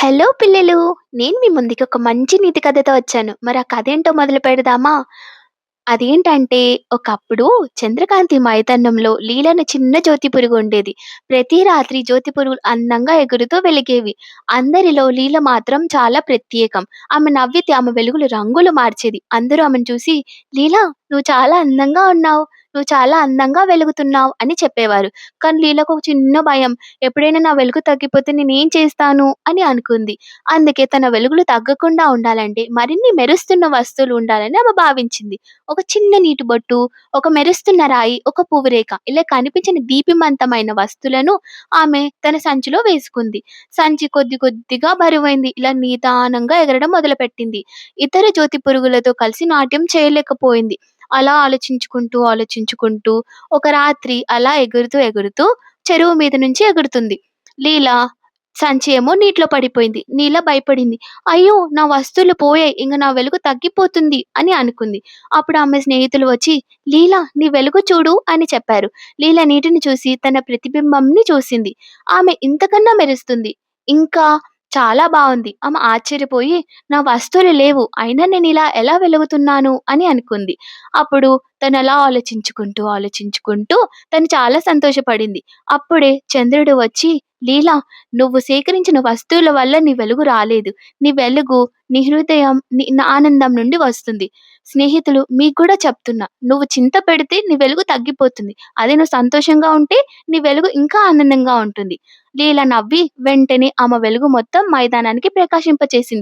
Hello పిల్లలు! నేను మీ ముందుకి ఒక మంచి నీతి కథతో వచ్చాను. మరి ఆ కథేంటో మొదలు పెడదామా? అదేంటంటే, ఒకప్పుడు చంద్రకాంతి మైదానంలో లీల అనే చిన్న జ్యోతి పురుగు ఉండేది. ప్రతి రాత్రి జ్యోతి పురుగులు అందంగా ఎగురుతూ వెలిగేవి. అందరిలో లీల మాత్రం చాలా ప్రత్యేకం. ఆమె నవ్వితే ఆమె వెలుగులు రంగులు మార్చేది. అందరూ ఆమెను చూసి, "లీలా, నువ్వు చాలా అందంగా ఉన్నావు. నువ్వు చాలా అందంగా వెలుగుతున్నావు" అని చెప్పేవారు. కానీ లీలకు ఒక చిన్న భయం. ఎప్పుడైనా నా వెలుగు తగ్గిపోతే నేనేం చేస్తాను అని అనుకుంది. అందుకే తన వెలుగులు తగ్గకుండా ఉండాలంటే మరిన్ని మెరుస్తున్న వస్తువులు ఉండాలని ఆమె భావించింది. ఒక చిన్న నీటి బొట్టు, ఒక మెరుస్తున్న రాయి, ఒక పువ్వు రేఖ ఇలా కనిపించని దీప్తిమంతమైన వస్తువులను ఆమె తన సంచిలో వేసుకుంది. సంచి కొద్ది కొద్దిగా బరువైంది. ఇలా నిదానంగా ఎగరడం మొదలుపెట్టింది. ఇతర జ్యోతి పురుగులతో కలిసి నాట్యం చేయలేకపోయింది. అలా ఆలోచించుకుంటూ, ఆలోచించుకుంటూ ఒక రాత్రి అలా ఎగురుతూ, ఎగురుతూ చెరువు మీద నుంచి ఎగురుతుంది. లీల సంచి ఏమో నీటిలో పడిపోయింది. నీల భయపడింది. అయ్యో! నా వస్తువులు పోయాయి. ఇంక నా వెలుగు తగ్గిపోతుంది అని అనుకుంది. అప్పుడు ఆమె స్నేహితులు వచ్చి, "లీల, నీ వెలుగు చూడు" అని చెప్పారు. లీల నీటిని చూసి తన ప్రతిబింబంని చూసింది. ఆమె ఇంతకన్నా మెరుస్తుంది. ఇంకా చాలా బావుంది. ఆమె ఆశ్చర్యపోయి, "నా వస్తువులు లేవు. అయినా నేనిలా ఎలా వెలుగుతున్నాను" అని అనుకుంది. అప్పుడు తనలా ఆలోచించుకుంటూ, ఆలోచించుకుంటూ తను చాలా సంతోషపడింది. అప్పుడే చంద్రుడు వచ్చి, "లీల, నువ్వు సేకరించిన వస్తువుల వల్ల నీ వెలుగు రాలేదు. నీ వెలుగు నీ హృదయం, నీ ఆనందం నుండి వస్తుంది. స్నేహితులు మీకు కూడా చెప్తున్నా. నువ్వు చింత పెడితే నీ వెలుగు తగ్గిపోతుంది. అదే నువ్వు సంతోషంగా ఉంటే నీ వెలుగు ఇంకా ఆనందంగా ఉంటుంది." లీల నవ్వి వెంటనే ఆమె వెలుగు మొత్తం మైదానానికి ప్రకాశింపచేసింది.